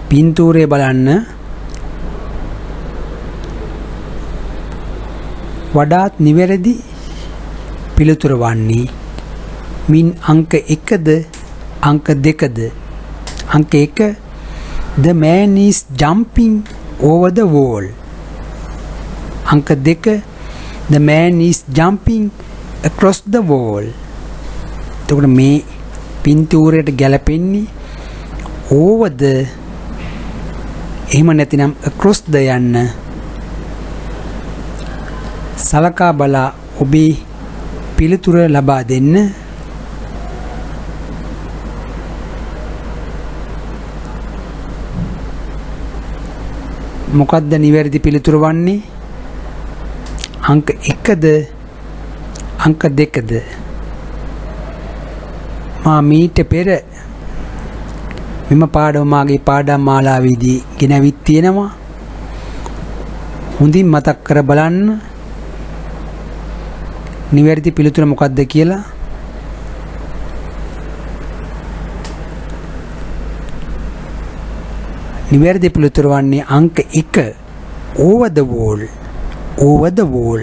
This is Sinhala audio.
පින්තූරය බලන්න වඩාත් නිවැරදි පිළිතුර වන්නේ මින් අංක 1ද අංක 2ද අංක 1 The man is jumping over the wall. අංක 2 The man is jumping across the wall. එතකොට මේ පින්තූරයට ගැලපෙන්නේ over the එහෙම නැතිනම් across the යන්න සලකා බලා ඔබේ පිළිතුර ලබා දෙන්න. මොකක්ද නිවැරදි පිළිතුර වන්නේ? අංක 1ද අංක 2ද? මා මීට පෙර මෙම පාඩම මාගේ පාඩම් මාලාවේදී ගෙනවිත් තියෙනවා. හොඳින් මතක් කර බලන්න නිවැරදි පිළිතුර මොකක්ද කියලා. නිවැරදි පිළිතුර වන්නේ අංක 1 over the wall. over the wall.